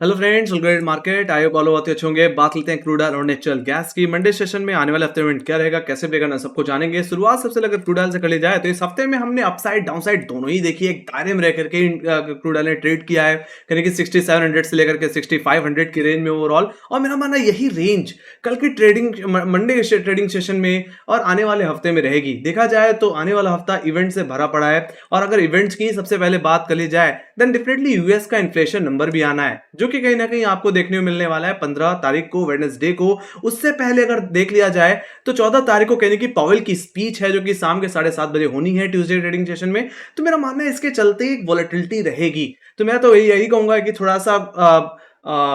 Hello friends, welcome market. I hope all बहुत अच्छे होंगे। बात लेते हैं क्रूड ऑयल और नेचुरल गैस की। मंडे सेशन में आने वाले हफ्ते में क्या रहेगा, कैसे ब्रेक करना, सबको जानेंगे। शुरुआत सबसे अगर क्रूड ऑयल से कर ली जाए तो इस हफ्ते में हमने अपसाइड डाउनसाइड दोनों ही देखी है। एक दायरे में रह करके क्रूड ऑयल ने ट्रेड किया है, यानी कि 6700 से लेकर के 6500 की रेंज में ओवरऑल। और मेरा मानना यही रेंज कल की ट्रेडिंग मंडे ट्रेडिंग सेशन में और आने वाले हफ्ते में रहेगी। देखा जाए तो आने वाला हफ्ता इवेंट से भरा पड़ा है, और अगर इवेंट्स की सबसे पहले बात कर ली जाए देन डेफिनेटली यूएस का इन्फ्लेशन नंबर भी आना है, जो कि कहीं ना कहीं आपको देखने को मिलने वाला है 15 तारीख को, वेडनेसडे को। उससे पहले अगर देख लिया जाए तो 14 तारीख को कहने की पॉवेल की स्पीच है, जो कि शाम के 7:30 बजे होनी है ट्यूसडे ट्रेडिंग सेशन में। तो मेरा मानना है इसके चलते एक वॉलेटिलिटी रहेगी। तो मैं तो यही कहूंगा कि थोड़ा सा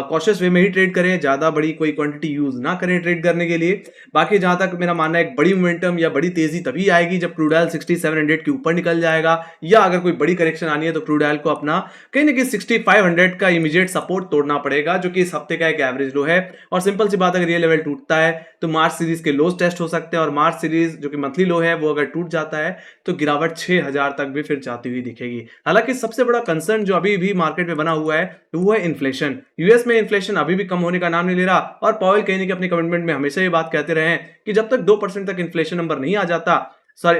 कॉशियस वे में ही ट्रेड करें, ज्यादा बड़ी कोई क्वांटिटी यूज ना करें ट्रेड करने के लिए। बाकी जहां तक मेरा मानना है, एक बड़ी मोमेंटम या बड़ी तेजी तभी आएगी जब क्रूड ऑयल 6700 के ऊपर निकल जाएगा, या अगर कोई बड़ी करेक्शन आनी है तो क्रूड ऑयल को अपना कहीं ना कहीं 6500 का इमीडिएट सपोर्ट तोड़ना पड़ेगा, जो कि इस हफ्ते का एक एवरेज लो है। और सिंपल सी बात, अगर ये लेवल टूटता है तो मार्च सीरीज के लोज टेस्ट हो सकते हैं, और मार्च सीरीज जो कि मंथली लो है वो अगर टूट जाता है तो गिरावट 6000 तक भी फिर जाती हुई दिखेगी। हालांकि सबसे बड़ा कंसर्न जो अभी भी मार्केट में बना हुआ है वो है इन्फ्लेशन। यूएस में इन्फ्लेशन अभी भी कम होने का नाम नहीं ले रहा, और पॉवेल कहीं ना कहीं अपने कमिटमेंट में हमेशा ये बात कहते रहे हैं कि जब तक 2% तक इन्फ्लेशन नंबर नहीं आ जाता, सॉरी,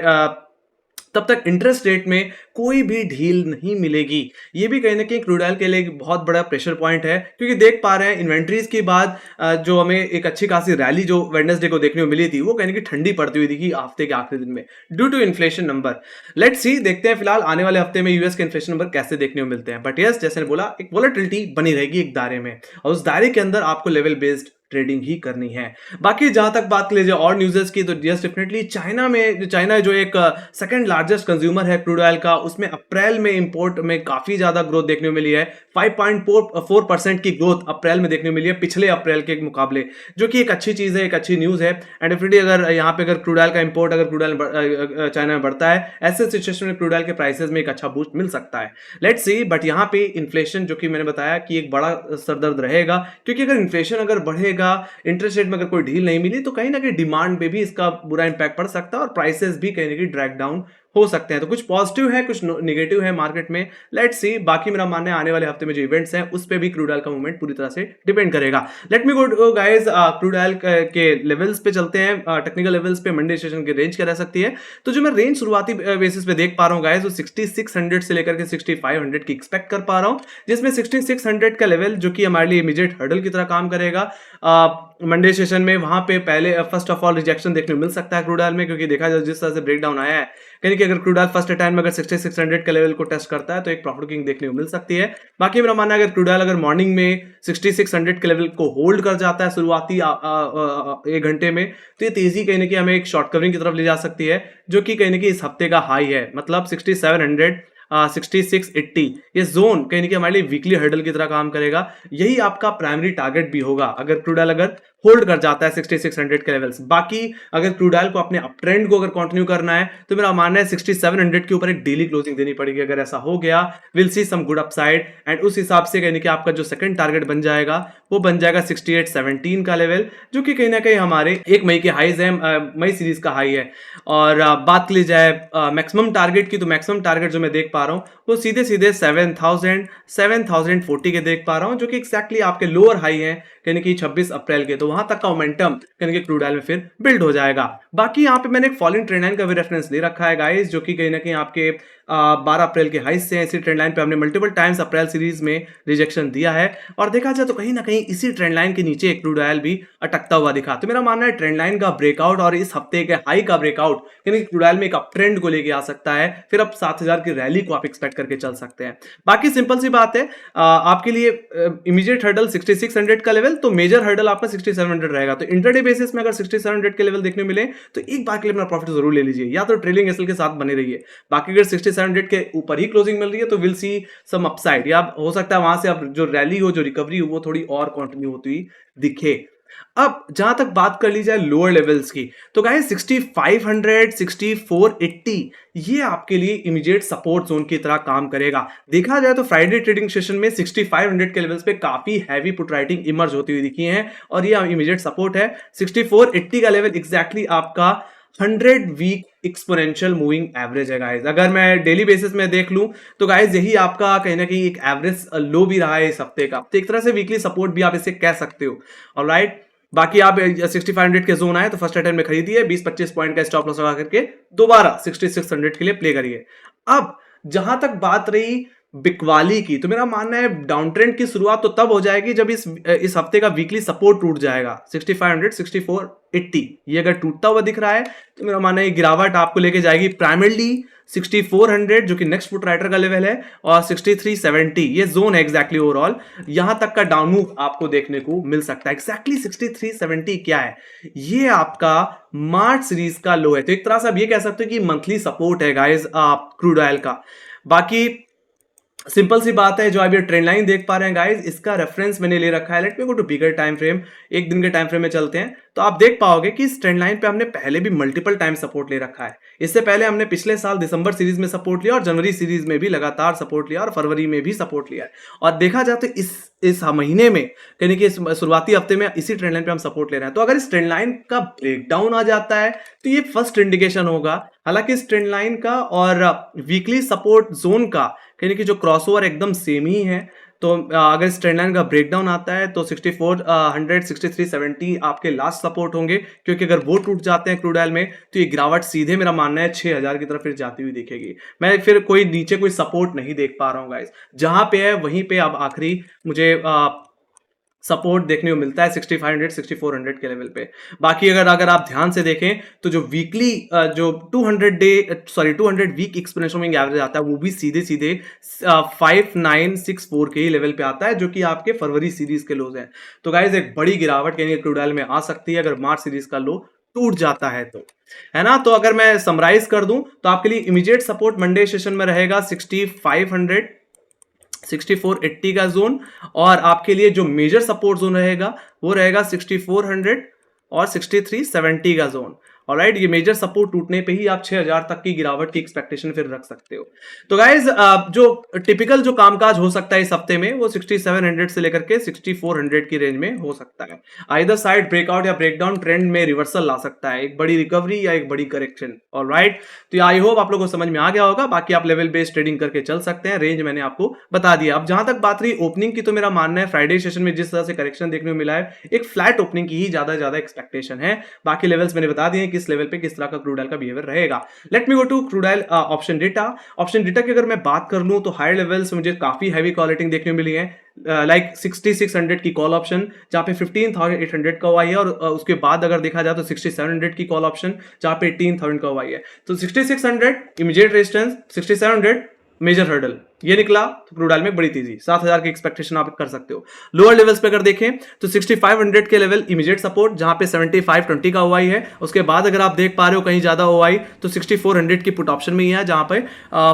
तब तक इंटरेस्ट रेट में कोई भी ढील नहीं मिलेगी। ये भी कहीं ना कहीं क्रूड ऑयल के लिए एक बहुत बड़ा प्रेशर पॉइंट है, क्योंकि देख पा रहे हैं इन्वेंट्रीज के बाद जो हमें एक अच्छी खासी रैली जो वेडनेसडे को देखने को मिली थी, वो कहने की ठंडी पड़ती हुई दिखी हफ्ते के आखिरी दिन में due to inflation number. Let's see, देखते हैं फिलहाल आने वाले हफ्ते में यूएस के इन्फ्लेशन नंबर कैसे देखने को मिलते हैं। बट यस, जैसे ने बोला, एक वॉलेटिलिटी बनी रहेगी एक दायरे में, और उस दायरे के अंदर आपको लेवल बेस्ड ट्रेडिंग ही करनी है। बाकी जहां तक बात कर लीजिए और न्यूज़ेस की, तो यस डेफिनेटली चाइना जो एक सेकंड लार्जेस्ट कंज्यूमर है क्रूड ऑयल का, उसमें अप्रैल में इंपोर्ट में काफी ज्यादा ग्रोथ देखने को मिली है। 5.4% की ग्रोथ अप्रैल में देखने को मिली है पिछले अप्रैल के मुकाबले, जो कि एक अच्छी चीज है, एक अच्छी न्यूज है। एंड डेफिनेटली अगर यहाँ पे अगर क्रूड ऑयल का इंपोर्ट, अगर क्रूड ऑयल चाइना में बढ़ता है, ऐसे सिचुएशन में क्रूड ऑयल के प्राइसेस में एक अच्छा बूस्ट मिल सकता है। लेट्स सी, बट यहाँ पे इन्फ्लेशन, जो कि मैंने बताया कि एक बड़ा सरदर्द रहेगा, क्योंकि अगर इन्फ्लेशन अगर बढ़ेगा, इंटरेस्ट रेट में अगर कोई ढील नहीं मिली, तो कहीं ना कहीं डिमांड पे भी इसका बुरा इंपैक्ट पड़ सकता है, और प्राइसेस भी कहीं ना कहीं ड्रैग डाउन हो सकते हैं। तो कुछ पॉजिटिव है, कुछ नेगेटिव है मार्केट में। लेट्स सी, बाकी मेरा मानना है आने वाले हफ्ते में जो इवेंट्स हैं उस पे भी क्रूड ऑयल का मूवमेंट पूरी तरह से डिपेंड करेगा। Late me go guys, crude oil के लेवल्स पे चलते हैं, टेक्निकल लेवल्स पे मंडे सेशन की रेंज क्या रह सकती है। तो जो मैं रेंज शुरुआती बेसिस पे देख पा रहा हूँ गाइस, वो 6600 से लेकर के 6500 की एक्सपेक्ट कर पा रहा हूँ, जिसमें 6600 का लेवल जो कि हमारे लिए इमीडिएट हर्डल की तरह काम करेगा। मंडे सेशन में वहां पे पहले फर्स्ट ऑफ ऑल रिजेक्शन देखने को मिल सकता है क्रूड ऑयल में, क्योंकि देखा जाए जिस तरह से ब्रेकडाउन आया है, कहीं कि अगर क्रूड ऑयल फर्स्ट टाइम में अगर 6600 के लेवल को टेस्ट करता है तो एक प्रॉफिट बुकिंग देखने को मिल सकती है। बाकी मेरा मानना है अगर क्रूड ऑयल अगर मॉर्निंग में 6600 के लेवल को होल्ड कर जाता है शुरुआती 1 घंटे में, तो ये तेजी कहीं ना कहीं हमें एक शॉर्ट कवरिंग की तरफ ले जा सकती है, जो कि कहीं ना कहीं इस हफ्ते का हाई है। मतलब 6700 6680 ये जोन कहीं ना कहीं हमारे लिए वीकली हर्डल की तरह काम करेगा। यही आपका प्राइमरी टारगेट भी होगा अगर क्रूड ऑयल अगर होल्ड कर जाता है 6600 के लेवल्स। बाकी अगर क्रूड ऑयल को अपने अप ट्रेंड को अगर कंटिन्यू करना है, तो मेरा मानना है 6700 के ऊपर एक डेली क्लोजिंग देनी पड़ेगी। अगर ऐसा हो गया, will see some good upside, and उस हिसाब से कहने कि आपका जो सेकंड टारगेट बन जाएगा वो बन जाएगा 6817 का लेवल, जो कि कहीं ना कहीं हमारे 1 मई के हाईज है, मई सीरीज का हाई है। और बात की जाए मैक्सिमम टारगेट की, तो मैक्सिमम टारगेट जो मैं देख पा रहा हूँ वो सीधे सीधे 7040 के देख पा रहा हूँ, जो कि एक्जैक्टली आपके लोअर हाई है यानी कि 26 अप्रैल के। तो वहां तक का मोमेंटम कहीं क्रूड ऑयल में फिर बिल्ड हो जाएगा। बाकी यहाँ पे मैंने एक फॉलिंग ट्रेंड लाइन का भी रेफरेंस दे रखा है गाइस, जो कि कहीं ना कहीं आपके 12 अप्रैल के हाई से इसी ट्रेंड लाइन पे हमने मल्टीपल टाइम्स अप्रैल सीरीज में रिजेक्शन दिया है, और देखा जाए तो कहीं ना कहीं इसी ट्रेंड लाइन के नीचे क्रूड ऑयल भी अटकता हुआ दिखा। तो मेरा मानना है ट्रेंड लाइन का ब्रेकआउट और इस हफ्ते के हाई का ब्रेकआउट यानी कि क्रूड ऑयल में एक अप ट्रेंड को लेके आ सकता है, फिर अब 7000 की रैली को आप एक्सपेक्ट करके चल सकते हैं। बाकी सिंपल सी बात है, आपके लिए इमीडिएट हर्डल 6600 का लेवल, तो मेजर हर्डल आपका 6700 रहेगा। तो इंटरडे बेसिस में अगर 6700 के लेवल देखने मिले तो एक बार के लिए अपना प्रॉफिट जरूर ले लीजिए, या तो ट्रेलिंग एसएल के साथ बने रहिए। बाकी अगर 6700 के ऊपर ही क्लोजिंग मिल रही है तो विल सी सम अपसाइड, या हो सकता है वहां से अब जो रैली हो, जो रिकवरी हो, वो थोड़ी और कंटिन्यू होती हुई दिखे। अब जहां तक बात कर ली जाए लोअर लेवल्स की, तो गाइस 6500 6480 ये आपके लिए इमीडिएट सपोर्ट जोन की तरह काम करेगा। देखा जाए तो फ्राइडे ट्रेडिंग सेशन में 6500 के लेवल्स पे काफी हैवी पुट राइटिंग इमर्ज होती हुई दिखी है, और ये इमीडिएट सपोर्ट है। 6480 का लेवल एग्जैक्टली आपका 100 वीक एक्सपोनेंशियल मूविंग एवरेज है गाइस। अगर मैं डेली बेसिस में देख लूं तो गाइस यही आपका कहीं ना कहीं एक एवरेज लो भी रहा है इस हफ्ते का, तो एक तरह से वीकली सपोर्ट भी आप इसे कह सकते हो। ऑलराइट, बाकी आप 6500 के जोन आए तो फर्स्ट अटेम्प्ट में खरीदिए, 20-25 पॉइंट का स्टॉप लॉस लगा करके दोबारा 6600 के लिए प्ले करिए। अब जहां तक बात रही बिकवाली की, तो मेरा मानना है डाउन ट्रेंड की शुरुआत तो तब हो जाएगी जब इस हफ्ते का वीकली सपोर्ट टूट जाएगा 6500 6480। ये अगर टूटता हुआ दिख रहा है तो मेरा मानना है गिरावट आपको लेके जाएगी प्राइमरली 6400 जो कि नेक्स्ट फुट राइटर का लेवल है, और 6370 ये जोन है एग्जैक्टली ओवरऑल। यहां तक का डाउन मूव आपको देखने को मिल सकता है। एग्जैक्टली 6370 क्या है? ये आपका मार्च सीरीज का लो है, तो एक तरह से आप ये कह सकते हो कि मंथली सपोर्ट है गाइस क्रूड ऑयल का। बाकी सिंपल सी बात है, जो आप ये ट्रेंड लाइन देख पा रहे हैं गाइस, इसका रेफरेंस मैंने ले रखा है। Let me go to bigger time frame, एक दिन के टाइम फ्रेम में चलते हैं तो आप देख पाओगे कि इस ट्रेंड लाइन पे हमने पहले भी मल्टीपल टाइम सपोर्ट ले रखा है। इससे पहले हमने पिछले साल दिसंबर सीरीज में सपोर्ट लिया और जनवरी सीरीज में भी लगातार सपोर्ट लिया और फरवरी में भी सपोर्ट लिया है। और देखा जाए तो इस महीने में यानी कि शुरुआती हफ्ते में इसी ट्रेंड लाइन पे हम सपोर्ट ले रहे हैं। तो अगर इस ट्रेंड लाइन का ब्रेकडाउन आ जाता है तो ये फर्स्ट इंडिकेशन होगा। हालांकि इस ट्रेंड लाइन का और वीकली सपोर्ट जोन का यानी कि जो क्रॉसओवर एकदम सेम ही है, तो अगर इस ट्रेंड लाइन का ब्रेकडाउन आता है तो 6400 6370 आपके लास्ट सपोर्ट होंगे, क्योंकि अगर वो टूट जाते हैं क्रूड ऑयल में तो ये गिरावट सीधे मेरा मानना है 6000 की तरफ फिर जाती हुई दिखेगी। मैं फिर कोई नीचे कोई सपोर्ट नहीं देख पा रहा हूँ गाइस। जहां पे है वहीं पे अब आखिरी मुझे सपोर्ट देखने को मिलता है 6500 6400 के लेवल पे। बाकी अगर आप ध्यान से देखें तो जो वीकली जो 200 वीक एक्सपोनेंशियल मूविंग एवरेज आता है वो भी सीधे सीधे 5964 के ही लेवल पे आता है, जो कि आपके फरवरी सीरीज के लोज हैं। तो गाइस एक बड़ी गिरावट यानी क्रूड ऑयल में आ सकती है अगर मार्च सीरीज का लो टूट जाता है तो, है ना। तो अगर मैं समराइज कर दूं तो आपके लिए इमीडिएट सपोर्ट मंडे सेशन में रहेगा 6500 6480 का जोन, और आपके लिए जो मेजर सपोर्ट जोन रहेगा वो रहेगा 6400 और 6370 का जोन। ऑलराइट, ये मेजर सपोर्ट टूटने पे ही आप 6000 तक की गिरावट की एक्सपेक्टेशन फिर रख सकते हो। तो गाइज जो टिपिकल जो कामकाज हो सकता है इस हफ्ते में वो 6700 से लेकर के 6400 की रेंज में हो सकता है। आइदर साइड ब्रेकआउट या ब्रेकडाउन ट्रेंड में रिवर्सल ला सकता है, एक बड़ी रिकवरी या एक बड़ी करेक्शन। ऑलराइट, तो आई होप आप लोगों को समझ में आ गया होगा। बाकी आप लेवल बेस्ड ट्रेडिंग करके चल सकते हैं, रेंज मैंने आपको बता दिया। अब जहां तक बात रही ओपनिंग की, तो मेरा मानना है फ्राइडे सेशन में जिस तरह से करेक्शन देखने को मिला है, एक फ्लैट ओपनिंग की ही ज्यादा एक्सपेक्टेशन है। बाकी लेवल्स मैंने बता दिए किस लेवल पे किस तरह का क्रूड ऑयल का बिहेवियर रहेगा। Let me go to crude oil option data. Option data की अगर मैं बात कर लूं तो हायर लेवल्स मुझे काफी हैवी कॉलिंग देखने को मिली है, लाइक 6600 की कॉल ऑप्शन जहां पे 15800 का हुआ है, और उसके बाद अगर देखा जाए तो 6700 की कॉल ऑप्शन जहां पे 18000 का हुआ है। तो 6600 इमीडिएट रेजिस्टेंस, 6700 मेजर हर्डल, ये निकला तो क्रूड ऑयल में बड़ी तेजी 7000 की एक्सपेक्टेशन आप कर सकते हो। लोअर लेवल्स पे अगर देखें तो 6500 के लेवल इमीडिएट सपोर्ट जहां पे 7520 का ओआई है। उसके बाद अगर आप देख पा रहे हो कहीं ज्यादा ओआई तो 6400 की पुट ऑप्शन में ही है जहां पे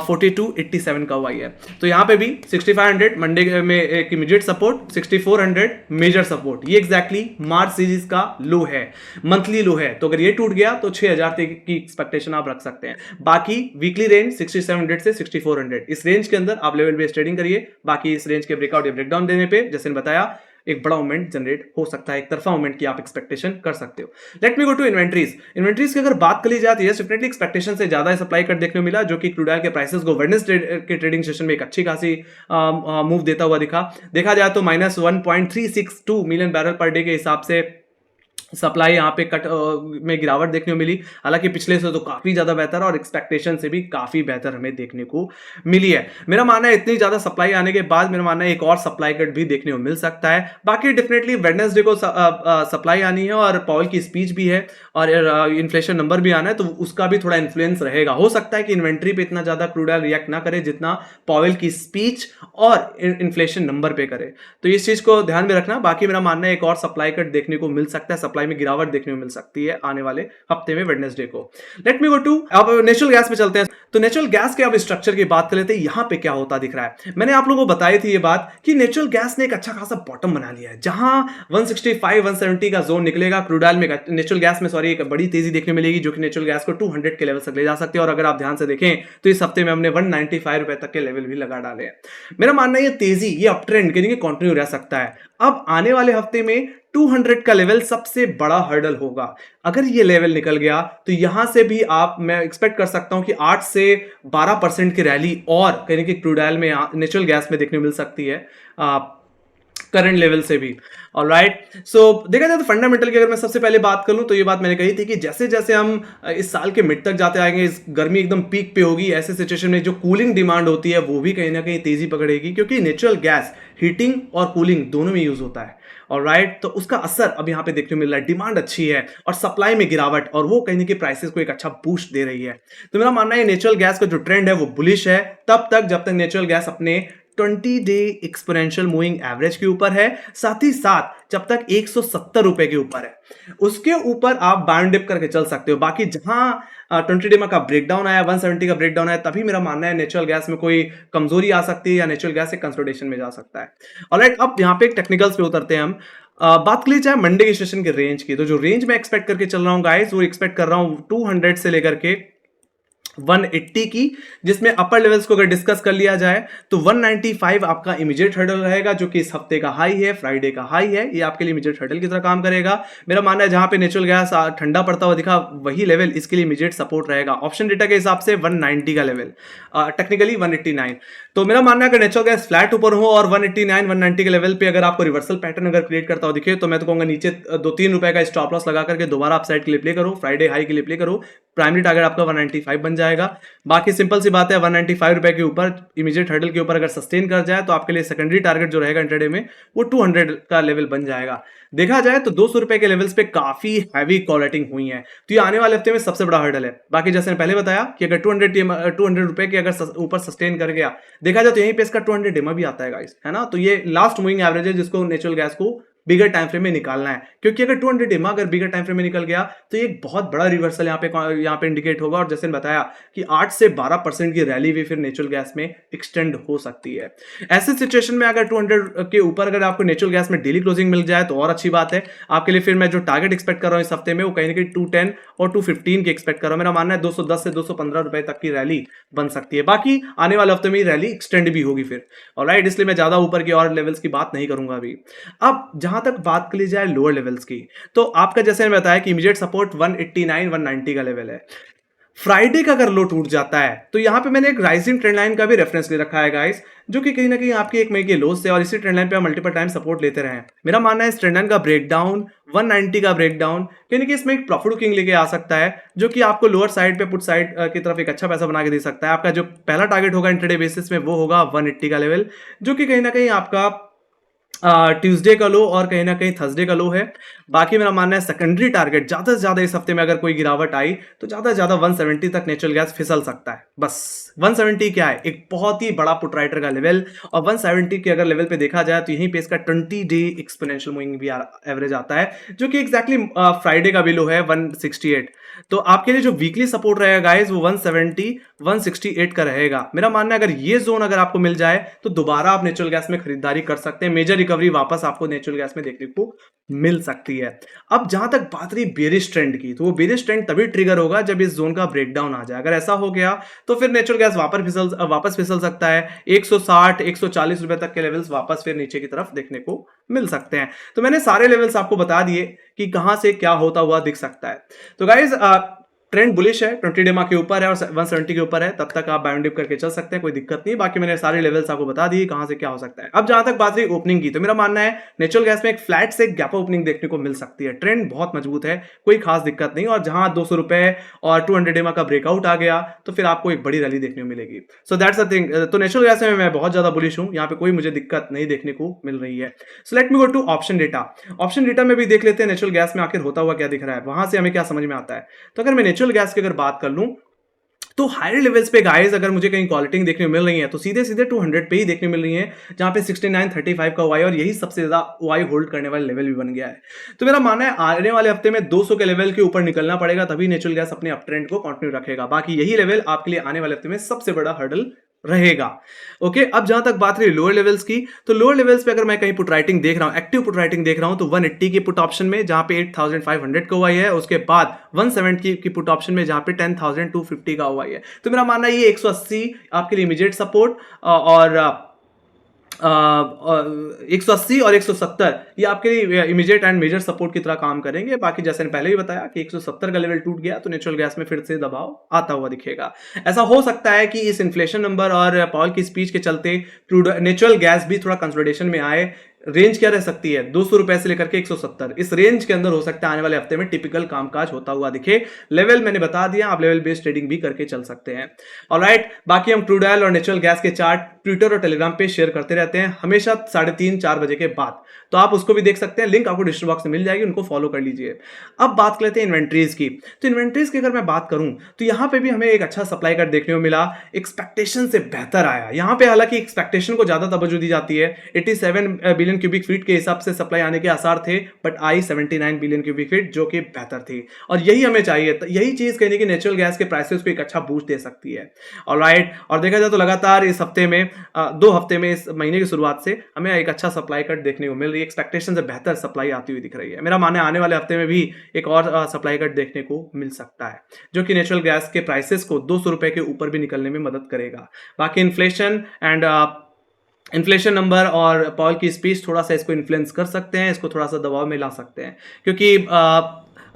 4287 का ओआई है। तो यहां पे भी 6500 मंडे में एक इमीडिएट सपोर्ट, 6400 मेजर सपोर्ट, ये एग्जैक्टली मार्च सीरीज का लो है, मंथली लो है। तो अगर ये टूट गया तो 6000 की एक्सपेक्टेशन आप रख सकते हैं। बाकी वीकली रेंज 6700 से 6400, इस रेंज के अंदर आप लेवल बेस्ड ट्रेडिंग करिए। बाकी इस रेंज के ब्रेकआउट या ब्रेकडाउन देने पे जैसे बताया एक बड़ा मूवमेंट जनरेट हो सकता है, एक तरफा मूवमेंट की आप एक्सपेक्टेशन कर सकते हो। Let me go to inventories. Inventories की अगर बात करी जाती है, डेफिनेटली एक्सपेक्टेशन से ज्यादा सप्लाई कट देखने को मिला, जो कि क्रूड ऑयल के प्राइसेस को वेडनेसडे के ट्रेडिंग सेशन में एक अच्छी खासी मूव देता हुआ देखा जाए तो -1.362 मिलियन बैरल पर डे के हिसाब से सप्लाई यहाँ पे कट में गिरावट देखने को मिली। हालांकि पिछले से तो काफी ज्यादा बेहतर और एक्सपेक्टेशन से भी काफी बेहतर हमें देखने को मिली है। मेरा मानना है इतनी ज्यादा सप्लाई आने के बाद मेरा मानना है एक और सप्लाई कट भी देखने को मिल सकता है। बाकी डेफिनेटली वेडनेसडे को सप्लाई आनी है और पॉवेल की स्पीच भी है और इन्फ्लेशन नंबर भी आना है, तो उसका भी थोड़ा इन्फ्लुएंस रहेगा। हो सकता है कि इन्वेंट्री पे इतना ज्यादा क्रूड ऑयल रिएक्ट ना करे जितना पॉवेल की स्पीच और इन्फ्लेशन नंबर पे करे, तो इस चीज को ध्यान में रखना। बाकी मेरा मानना है एक और सप्लाई कट देखने को मिल सकता है, में गिरावट देखने को मिल सकती है आने वाले हफ्ते में वेडनेसडे को। लेट मी गो टू अब नेचुरल गैस पे चलते हैं। तो नेचुरल गैस के अब स्ट्रक्चर की बात कर लेते हैं, यहां पे क्या होता दिख रहा है। मैंने आप लोगों को बताई थी ये बात कि नेचुरल गैस ने एक अच्छा खासा बॉटम बना लिया है, जहां 165 170 का जोन निकलेगा क्रूड ऑयल में, नेचुरल गैस में सॉरी एक बड़ी तेजी देखने मिलेगी, जो कि नेचुरल गैस को 200 के लेवल तक ले जा सकती है। और अगर आप ध्यान से देखें तो इस हफ्ते में हमने 195 रुपए तक के लेवल भी लगा डाले हैं। मेरा मानना है ये तेजी, ये अप ट्रेंड कंटिन्यू रह सकता है। अब आने वाले हफ्ते में 200 का लेवल सबसे बड़ा हर्डल होगा। अगर ये लेवल निकल गया तो यहां से भी आप मैं एक्सपेक्ट कर सकता हूं कि 8 से 12% की रैली और कहीं कि क्रूड ऑयल में नेचुरल गैस में देखने को मिल सकती है करंट लेवल से भी। ऑलराइट, सो देखा जाए तो फंडामेंटल की अगर मैं सबसे पहले बात कर लूं तो ये बात मैंने कही थी कि जैसे जैसे हम इस साल के मिड तक जाते आएंगे, इस गर्मी एकदम पीक पे होगी, ऐसे सिचुएशन में जो कूलिंग डिमांड होती है वो भी कहीं ना कहीं तेजी पकड़ेगी, क्योंकि नेचुरल गैस हीटिंग और कूलिंग दोनों में यूज होता है। ऑलराइट, तो उसका असर अब यहाँ पे देखने को मिल रहा है। डिमांड अच्छी है और सप्लाई में गिरावट, और वो कहीं ना कहीं प्राइसेस को एक अच्छा बूस्ट दे रही है। तो मेरा मानना है नेचुरल गैस का जो ट्रेंड है वो बुलिश है तब तक जब तक नेचुरल गैस अपने 20 डे एक्सपोनेंशियल मूविंग एवरेज के ऊपर है, साथ ही साथ जब तक 170 रुपए के ऊपर है उसके ऊपर आप बाउंड डिप करके चल सकते हो। बाकी जहां 20 डे में का ब्रेकडाउन आया, 170 का ब्रेकडाउन आया, तभी मेरा मानना है नेचुरल गैस में कोई कमजोरी आ सकती है या नेचुरल गैस एक कंसोलिडेशन में जा सकता है। ऑलराइट, अब यहाँ पे टेक्निकल्स पे उतरते हैं हम। बात कर ली जाए मंडे के सेशन के रेंज की, तो जो रेंज मैं एक्सपेक्ट करके चल रहा हूं गाइस, वो एक्सपेक्ट कर रहा हूं 200 से लेकर के 180 की, जिसमें अपर लेवल्स को अगर डिस्कस कर लिया जाए तो 195 आपका इमीडिएट हर्डल रहेगा, जो कि इस हफ्ते का हाई है, फ्राइडे का हाई है। ये आपके लिए इमीडिएट हर्डल की तरह काम करेगा। मेरा मानना है जहां पे नेचुरल गैस ठंडा पड़ता हुआ दिखा, वही लेवल इसके लिए इमीडिएट सपोर्ट रहेगा। ऑप्शन डेटा के हिसाब से 190 का लेवल, टेक्निकली 189। तो मेरा मानना है अगर नेचुरल गैस फ्लैट ऊपर हो और 189 190 के लेवल पे अगर आपको रिवर्सल पैटर्न अगर क्रिएट करता हो दिखे, तो मैं तो कहूंगा नीचे 2-3 रुपए का स्टॉप लॉस लगा करके दोबारा अपसाइड के लिए प्ले करो, फ्राइडे हाई के लिए प्ले करो। प्राइमरी टारगेट आपका 195 बन जाएगा। बाकी सिंपल सी बात है, 195 रुपए के ऊपर इमीडिएट हर्डल के ऊपर अगर सस्टेन कर जाए तो आपके लिए सेकेंडरी टारगेट जो रहेगा इंट्राडे में वो 200 का लेवल बन जाएगा। देखा जाए तो 200 रुपए के लेवल्स पे काफी हैवी कॉलेटिंग हुई है, तो ये आने वाले हफ्ते में सबसे बड़ा हर्डल है। बाकी जैसे पहले बताया कि अगर 200 रुपए के अगर ऊपर सस्टेन कर गया, देखा जाए तो यहीं पे इसका 200 डेमा भी आता है गाइस, है ना। तो ये लास्ट मूविंग एवरेज है जिसको नेचुरल गैस को बिगर टाइम फ्रेम में निकालना है, क्योंकि अगर 200 डेमा अगर बिगर टाइम फ्रेम में निकल गया तो ये एक बहुत बड़ा रिवर्सल यहाँ पे इंडिकेट होगा। और जैसे बताया कि 8 से 12% की रैली भी फिर नेचुरल गैस में एक्सटेंड हो सकती है। ऐसे सिचुएशन में अगर 200 के ऊपर अगर आपको नेचुरल गैस में डेली क्लोजिंग मिल जाए तो और अच्छी बात है आपके लिए। फिर मैं जो टारगेट एक्सपेक्ट कर रहा हूं इस हफ्ते में वो कहीं ना कहीं 210 और 215 की एक्सपेक्ट कर रहा हूं। मेरा मानना है 210 से 215 रुपए तक की रैली बन सकती है। बाकी आने वाले हफ्ते में रैली एक्सटेंड भी होगी फिर। ऑलराइट, इसलिए मैं ज्यादा ऊपर की और लेवल्स की बात नहीं करूंगा अभी। अब जहां तक बात कर ली जाए लोअर लेवल्स की, तो आपका जैसे मैंने बताया कि इमीडिएट सपोर्ट 189 190 का लेवल है। फ्राइडे का अगर लो टूट जाता है तो यहां पे मैंने एक राइजिंग ट्रेंड लाइन का भी रेफरेंस ले रखा है गाइस, जो कि कहीं ना कहीं आपकी एक मई के लो से और इसी ट्रेंड लाइन पे आप मल्टीपल टाइम सपोर्ट लेते रहे हैं। मेरा मानना है इस ट्रेंड लाइन का ब्रेकडाउन 190 का ब्रेकडाउन कहीं ना कहीं इसमें एक प्रॉफिट बुकिंग लेके आ सकता है, जो कि आपको लोअर साइड पे पुट साइड की तरफ एक अच्छा पैसा बना के दे सकता है। आपका जो पहला टारगेट होगा इंट्राडे बेसिस में वो होगा 180 का लेवल, जो कि कहीं ना कहीं आपका ट्यूसडे का लो और कहीं ना कहीं थर्सडे का लो है। बाकी मेरा मानना है सेकेंडरी टारगेट ज्यादा से ज्यादा इस हफ्ते में अगर कोई गिरावट आई तो ज्यादा से ज्यादा 170 तक नेचुरल गैस फिसल सकता है। बस 170 क्या है, एक बहुत ही बड़ा पुट राइटर का लेवल, और 170 के अगर लेवल पे देखा जाए तो यहीं पे इसका 20 डे एक्सपोनेंशियल मूविंग भी एवरेज आता है, जो कि एग्जैक्टली फ्राइडे का भी लो है 168। तो आपके लिए जो वीकली सपोर्ट रहेगा गाइस वो 170 168 का रहेगा। मेरा मानना है अगर ये जोन अगर आपको मिल जाए तो दोबारा आप नेचुरल गैस में खरीदारी कर सकते हैं। मेजर रिकवरी वापस आपको नेचुरल गैस में देखने को मिल सकती है। अब जहां तक बात रही बेरिश ट्रेंड की, तो वो बेरिश ट्रेंड तभी ट्रिगर होगा जब इस जोन का ब्रेकडाउन आ जाए। अगर ऐसा हो गया तो फिर नेचुरल गैस वापस फिसल सकता है। 160 140 रुपए तक के लेवल्स वापस फिर नीचे की तरफ देखने को मिल सकते हैं। तो मैंने सारे लेवल्स आपको बता दिए कि कहां से क्या होता हुआ दिख सकता है। तो गाइज ट्रेंड बुलिश है, 20 डेमा के ऊपर है और 170 के ऊपर है, तब तक आप बाउंड डिप करके चल सकते हैं, कोई दिक्कत नहीं। बाकी मैंने सारे लेवल्स आपको बता दिए कहां से क्या हो सकता है। अब जहां तक बात रही ओपनिंग की, तो मेरा मानना है नेचुरल गैस में एक फ्लैट से गैप ओपनिंग देखने को मिल सकती है। ट्रेंड बहुत मजबूत है, कोई खास दिक्कत नहीं। और जहां 200 रुपए और 200 डेमा का ब्रेकआउट आ गया तो फिर आपको एक बड़ी रैली देखने को मिलेगी। So that's the thing. तो नेचुरल गैस में मैं बहुत ज्यादा बुलिश हूं, यहाँ पे कोई मुझे दिक्कत नहीं देखने को मिल रही है। So let me go to option data. Option data में भी देख लेते हैं नेचुरल गैस में आखिर होता हुआ क्या दिख रहा है, वहां से हमें क्या समझ में आता है। तो अगर मैं नेचुरल गैस की अगर बात कर लूं तो हायर लेवल्स पे गाइस अगर मुझे कहीं क्वालिटी देखने को मिल रही है तो सीधे सीधे 200 पे ही देखने को मिल रही है, जहां पे 69.35 का वाई, और यही सबसे ज्यादा वाई होल्ड करने वाला लेवल भी बन गया है। तो मेरा मानना है आने वाले हफ्ते में 200 के लेवल के ऊपर निकलना पड़ेगा, तभी नेचुरल गैस अपने अप ट्रेंड को कंटिन्यू रखेगा। बाकी यही लेवल आपके लिए आने वाले हफ्ते में सबसे बड़ा हर्डल रहेगा। ओके, अब जहां तक बात रही लोअर लेवल्स की, तो लोअर लेवल्स पे अगर मैं कहीं पुट राइटिंग देख रहा हूं, एक्टिव पुट राइटिंग देख रहा हूं, तो 180 की पुट ऑप्शन में जहां पे 8500 का हुआ है, उसके बाद 170 की पुट ऑप्शन में जहां पे 10250 का हुआ है। तो मेरा मानना है ये 180 आपके लिए इमीडिएट सपोर्ट और 180 और 170 ये आपके इमीडिएट एंड मेजर सपोर्ट की तरह काम करेंगे। बाकी जैसे मैंने पहले ही बताया कि 170 का लेवल टूट गया तो नेचुरल गैस में फिर से दबाव आता हुआ दिखेगा। ऐसा हो सकता है कि इस इन्फ्लेशन नंबर और पॉल की स्पीच के चलते क्रूड नेचुरल गैस भी थोड़ा कंसोलिडेशन में आए। रेंज क्या रह सकती है? 200 रुपए से लेकर के 170, इस रेंज के अंदर हो सकता है आने वाले हफ्ते में टिपिकल कामकाज होता हुआ दिखे। लेवल मैंने बता दिया, आप लेवल बेस्ड ट्रेडिंग भी करके चल सकते हैं। ऑलराइट, बाकी हम क्रूड ऑयल और नेचुरल गैस के चार्ट ट्विटर और टेलीग्राम पे शेयर करते रहते हैं हमेशा 3:30-4 बजे के बाद, तो आप उसको भी देख सकते हैं। लिंक आपको डिस्क्रिप्शन बॉक्स में मिल जाएगी, उनको फॉलो कर लीजिए। अब बात कर लेते हैं इन्वेंट्रीज की। तो इन्वेंट्रीज की अगर मैं बात करूं तो यहां पे भी हमें एक अच्छा सप्लाई कट देखने को मिला, एक्सपेक्टेशन से बेहतर आया। यहां पे हालांकि एक्सपेक्टेशन को ज्यादा तवज्जो दी जाती है। 87 बिलियन क्यूबिक फीट के हिसाब से सप्लाई आने के आसार थे, but I 79 billion cubic feet, जो कि बेहतर थी। और यही हमें चाहिए, यही चीज कहने की नेचुरल गैस के प्राइसेस को एक अच्छा बूस्ट दे सकती है। ऑलराइट, और देखा जाए तो लगातार इस हफ्ते में 2 हफ्ते में इस महीने की शुरुआत से हमें एक अच्छा सप्लाई कट देखने को मिल रही है। एक्सपेक्टेशन से बेहतर सप्लाई आती हुई दिख रही है। मेरा मानना है आने वाले हफ्ते में भी एक और सप्लाई कट देखने को मिल सकता है, जो कि नेचुरल गैस के प्राइसेस को 200 रुपए के ऊपर भी निकलने में मदद करेगा। बाकी इन्फ्लेशन नंबर और पॉल की स्पीच थोड़ा सा इसको इन्फ्लुएंस कर सकते हैं, इसको थोड़ा सा दबाव में ला सकते हैं, क्योंकि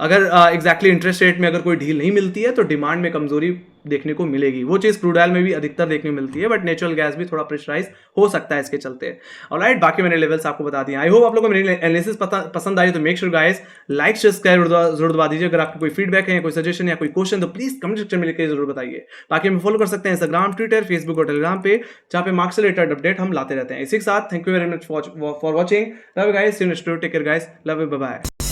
अगर एग्जैक्टली इंटरेस्ट रेट में अगर कोई ढील नहीं मिलती है तो डिमांड में कमजोरी देखने को मिलेगी। वो चीज़ क्रूड ऑयल में भी अधिकतर देखने को मिलती है, बट नेचुरल गैस भी थोड़ा प्रेशराइज हो सकता है इसके चलते। ऑलराइट, बाकी मैंने लेवल्स आपको बता दिए। आई होप आप लोगों को मेरी एनालिसिस पसंद आई, तो make sure guys like subscribe जरूर दबा दीजिए। अगर आपको कोई फीडबैक है, कोई सजेशन या कोई क्वेश्चन, तो प्लीज कमेंट सेक्शन में लिखकर जरूर बताइए। बाकी हमें फॉलो कर सकते हैं इंस्टाग्राम, ट्विटर, फेसबुक और टेलीग्राम पे, जहाँ पे मार्क्स रिलेटेड अपडेट हम लाते रहते हैं। इसी के साथ thank you very much for watching. Love you guys, see you next video, take care guys, love you, bye bye.